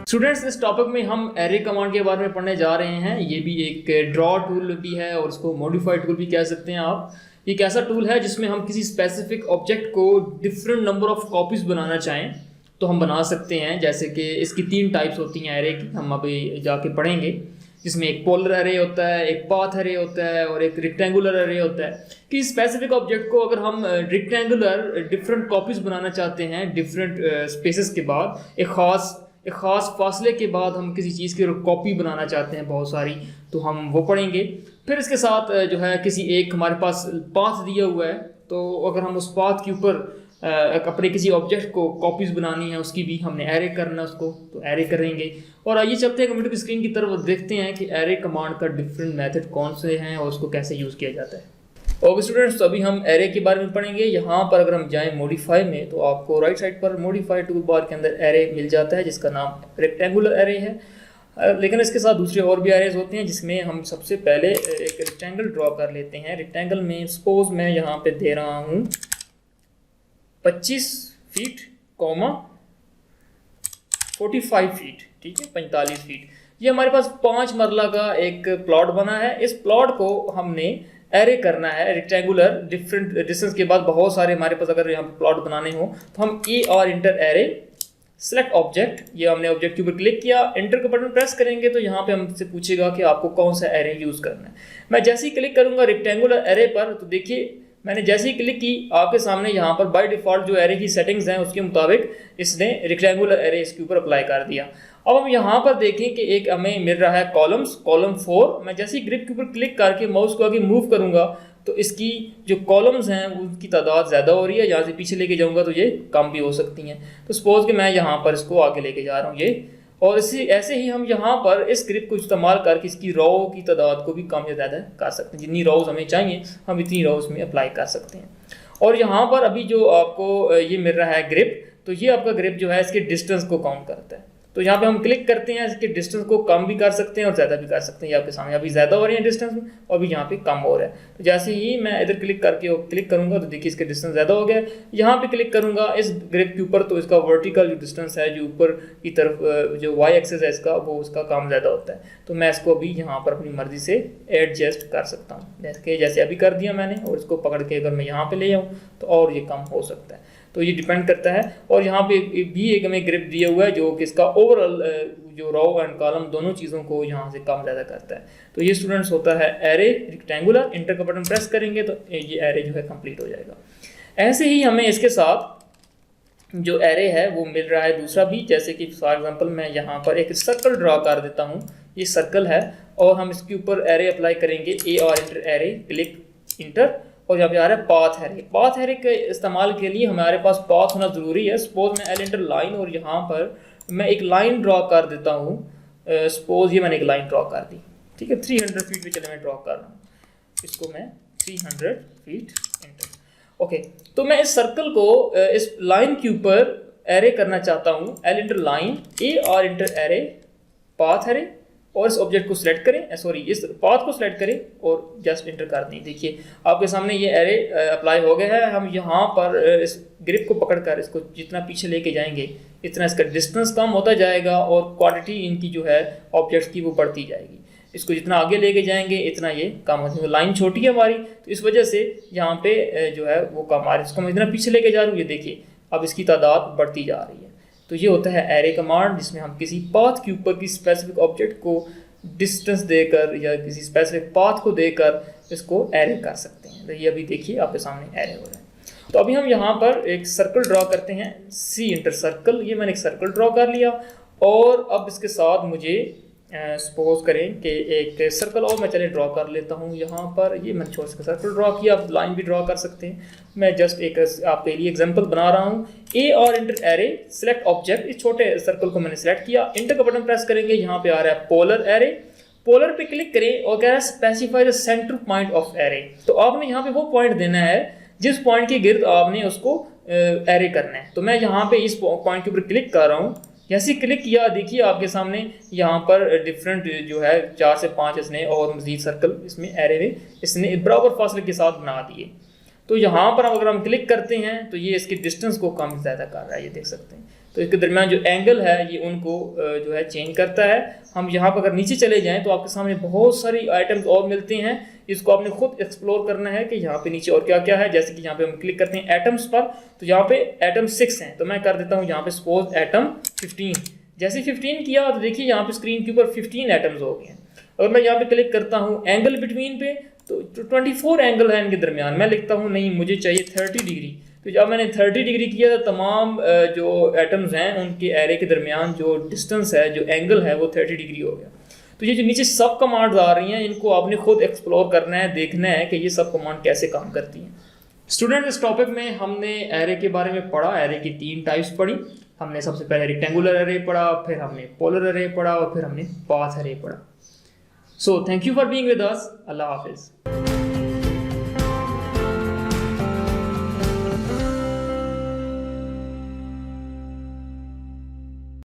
Students, इस topic में हम एरे कमांड के बारे में पढ़ने जा रहे हैं। ये भी एक ड्रॉ टूल भी है और इसको मॉडिफाइड टूल भी कह सकते हैं आप। एक ऐसा टूल है जिसमें हम किसी स्पेसिफिक ऑब्जेक्ट को डिफरेंट नंबर ऑफ कॉपीज बनाना चाहें तो हम बना सकते हैं। जैसे कि इसकी 3 टाइप्स होती हैं एरे की, हम अभी जाके पढ़ेंगे। जिसमें एक पोलर एरे होता है, एक पाथ एरे होता है और एक रेक्टेंगुलर एरे होता है। कि स्पेसिफिक ऑब्जेक्ट को अगर हम रेक्टेंगुलर डिफरेंट कॉपीज बनाना चाहते हैं डिफरेंट स्पेसेस के बाद, एक ख़ास फासले के बाद हम किसी चीज़ की कॉपी बनाना चाहते हैं बहुत सारी, तो हम वो पढ़ेंगे। फिर इसके साथ जो है किसी एक हमारे पास पाथ दिया हुआ है, तो अगर हम उस पाथ के ऊपर अपने किसी ऑब्जेक्ट को कॉपीज़ बनानी है, उसकी भी हमने एरे करना है उसको, तो एरे करेंगे। और आइए चलते हैं कंप्यूटर की स्क्रीन की तरफ, देखते हैं कि एरे कमांड का डिफरेंट मेथड कौन से हैं और उसको कैसे यूज़ किया जाता है। ओके स्टूडेंट्स, तो अभी हम एरे के बारे में पढ़ेंगे। यहाँ पर अगर हम जाएं मॉडिफाई में, तो आपको राइट साइड पर मॉडिफाई टूल बार के अंदर एरे मिल जाता है जिसका नाम रेक्टेंगुलर एरे है। लेकिन इसके साथ दूसरे और भी एरेज होते हैं, जिसमें हम सबसे पहले एक रेक्टेंगल ड्रॉ कर लेते हैं। रेक्टेंगल में सपोज मैं यहाँ पे दे रहा हूँ 25 फीट, 45 फीट, ठीक है, 45 फीट। ये हमारे पास 5 मरला का एक प्लॉट बना है। इस प्लॉट को हमने एरे करना है रेक्टेंगुलर। डिफरेंट डिस्टेंस के बाद बहुत सारे हमारे पास अगर यहाँ पे प्लॉट बनाने हो तो हम ए और इंटर एरे सेलेक्ट ऑब्जेक्ट, ये हमने ऑब्जेक्ट के ऊपर क्लिक किया, एंटर का बटन प्रेस करेंगे तो यहाँ पे हमसे पूछेगा कि आपको कौन सा एरे यूज़ करना है। मैं जैसे ही क्लिक करूँगा रेक्टेंगुलर एरे पर, तो देखिए मैंने जैसे ही क्लिक की, आपके सामने यहाँ पर बाय डिफ़ॉल्ट जो एरे की सेटिंग्स हैं उसके मुताबिक इसने रेक्टेंगुलर एरे इसके ऊपर अप्लाई कर दिया। अब हम यहाँ पर देखें कि एक हमें मिल रहा है कॉलम 4। मैं जैसे ही ग्रिप के ऊपर क्लिक करके माउस को आगे मूव करूँगा तो इसकी जो कॉलम्स हैं उनकी तादाद ज़्यादा हो रही है। यहाँ से पीछे लेके जाऊँगा तो ये कम भी हो सकती हैं। तो सपोज कि मैं यहाँ पर इसको आगे लेके जा रहा हूँ ये, और ऐसे ही हम यहाँ पर इस स्क्रिप्ट को इस्तेमाल करके इसकी रो की तादाद को भी कम या ज़्यादा कर सकते हैं। जितनी रोज हमें चाहिए हम इतनी रोज में अप्लाई कर सकते हैं। और यहाँ पर अभी जो आपको ये मिल रहा है ग्रिप, तो ये आपका ग्रिप जो है इसके डिस्टेंस को काउंट करता है। तो यहाँ पे हम क्लिक करते हैं, इसके डिस्टेंस को कम भी कर सकते हैं और ज़्यादा भी कर सकते हैं। ये आपके सामने अभी ज़्यादा हो रही है डिस्टेंस में और अभी यहाँ पे कम हो रहा है। तो जैसे ही मैं इधर क्लिक करके क्लिक करूँगा तो देखिए इसके डिस्टेंस ज़्यादा हो गया। यहाँ पे क्लिक करूँगा इस ग्रिप के ऊपर तो इसका वर्टिकल जो डिस्टेंस है, जो ऊपर की तरफ जो वाई एक्सिस है इसका, वो उसका काम ज़्यादा होता है। तो मैं इसको अभी यहाँ पर अपनी मर्जी से एडजस्ट कर सकता हूँ। जैसे अभी कर दिया मैंने, और इसको पकड़ के अगर मैं यहाँ पर ले आऊँ तो और ये कम हो सकता है। तो ये डिपेंड करता है। और यहाँ पे भी एक हमें ग्रिप दिया हुआ है जो कि इसका ओवरऑल जो रो एंड कॉलम दोनों चीज़ों को यहाँ से कम ज़्यादा करता है। तो ये स्टूडेंट्स होता है एरे रेक्टेंगुलर। इंटर का बटन प्रेस करेंगे तो ये एरे जो है कंप्लीट हो जाएगा। ऐसे ही हमें इसके साथ जो एरे है वो मिल रहा है दूसरा भी। जैसे कि फॉर एग्जांपल मैं यहाँ पर एक सर्कल ड्रॉ कर देता हूँ। ये सर्कल है और हम इसके ऊपर एरे अप्लाई करेंगे, ए और इंटर एरे, क्लिक इंटर, और यहाँ पे आ रहा है पाथ एरे। पाथ एरे के इस्तेमाल के लिए हमारे पास पाथ होना ज़रूरी है। सपोज मैं एल इंटर लाइन, और यहाँ पर मैं एक लाइन ड्रॉ कर देता हूँ। सपोज ये मैंने एक लाइन ड्रॉ कर दी, ठीक है, 300 फीट पे चले मैं ड्रॉ कर रहा हूँ। इसको मैं 300 फीट इंटर। ओके, तो मैं इस सर्कल को इस लाइन के ऊपर एरे करना चाहता हूँ। एल इंटर लाइन, ए और इंटर एरे, पाथ एरे, और इस ऑब्जेक्ट को सिलेक्ट करें, सॉरी इस पाथ को सिलेक्ट करें और जस्ट इंटर कर दें। देखिए आपके सामने ये एरे अप्लाई हो गया है। हम यहाँ पर इस ग्रिप को पकड़कर इसको जितना पीछे लेके जाएंगे इतना इसका डिस्टेंस कम होता जाएगा और क्वांटिटी इनकी जो है ऑब्जेक्ट्स की वो बढ़ती जाएगी। इसको जितना आगे लेके जाएंगे इतना ये कम हो जाएगा। लाइन छोटी है हमारी, तो इस वजह से यहाँ पे जो है वो कम आ रही है। इसको मैं इतना पीछे लेके जा रहा हूँ, ये देखिए अब इसकी तादाद बढ़ती जा रही है। तो ये होता है एरे कमांड, जिसमें हम किसी पाथ के ऊपर की स्पेसिफिक ऑब्जेक्ट को डिस्टेंस देकर या किसी स्पेसिफिक पाथ को देकर इसको एरे कर सकते हैं। तो ये अभी देखिए आपके सामने एरे हो रहा है। तो अभी हम यहाँ पर एक सर्कल ड्रॉ करते हैं, सी इंटर सर्कल। ये मैंने एक सर्कल ड्रॉ कर लिया और अब इसके साथ मुझे सपोज करें कि एक सर्कल और मैं चले ड्रॉ कर लेता हूँ। यहाँ पर ये मैंने छोटा सा सर्कल ड्रॉ किया, आप लाइन भी ड्रॉ कर सकते हैं। मैं जस्ट एक आपके लिए एग्जांपल बना रहा हूँ। ए और इंटर एरे, सिलेक्ट ऑब्जेक्ट, इस छोटे सर्कल को मैंने सिलेक्ट किया, इंटर का बटन प्रेस करेंगे। यहाँ पे आ रहा है पोलर एरे, पोलर पे क्लिक करें और कह रहा है specify the centre point of array. तो आपने यहाँ पे वो पॉइंट देना है जिस पॉइंट के गिर्द आपने उसको एरे करना है। तो मैं यहाँ पे इस पॉइंट के ऊपर क्लिक कर रहा हूँ। जैसे क्लिक किया देखिए आपके सामने यहाँ पर डिफरेंट जो है 4 से 5 इसने और मजीद सर्कल इसमें एरे में इसने बराबर फासले के साथ बना दिए। तो यहाँ पर अगर हम क्लिक करते हैं तो ये इसके डिस्टेंस को कम ज़्यादा कर रहा है, ये देख सकते हैं। तो इसके दरमियान जो एंगल है ये उनको जो है चेंज करता है। हम यहाँ पर अगर नीचे चले जाएं तो आपके सामने बहुत सारी आइटम्स और मिलते हैं, इसको आपने खुद एक्सप्लोर करना है कि यहाँ पे नीचे और क्या क्या है। जैसे कि यहाँ पे हम क्लिक करते हैं एटम्स पर, तो यहाँ पे एटम 6 हैं, तो मैं कर देता हूँ यहाँ पे सपोज एटम 15। जैसे 15 किया तो देखिए यहाँ पे स्क्रीन के ऊपर 15 एटम्स हो गए हैं। अगर मैं यहाँ पे क्लिक करता हूँ एंगल बिटवीन पे, तो 24 एंगल है इनके दरमियान। मैं लिखता हूँ नहीं मुझे चाहिए 30 डिग्री, तो जब मैंने 30 डिग्री किया तो तमाम जो एटम्स हैं उनके एरे के दरमियान जो डिस्टेंस है, जो एंगल है वो 30 डिग्री हो गया। तो ये जो नीचे सब कमांड्स आ रही हैं इनको आपने खुद एक्सप्लोर करना है, देखना है कि ये सब कमांड कैसे काम करती हैं। स्टूडेंट, इस टॉपिक में हमने एरे के बारे में पढ़ा, एरे की 3 टाइप्स पढ़ी। हमने सबसे पहले रेक्टेंगुलर एरे पढ़ा, फिर हमने पोलर एरे पढ़ा और फिर हमने पाथ एरे पढ़ा। So thank you for being with us. अल्लाह हाफिज़।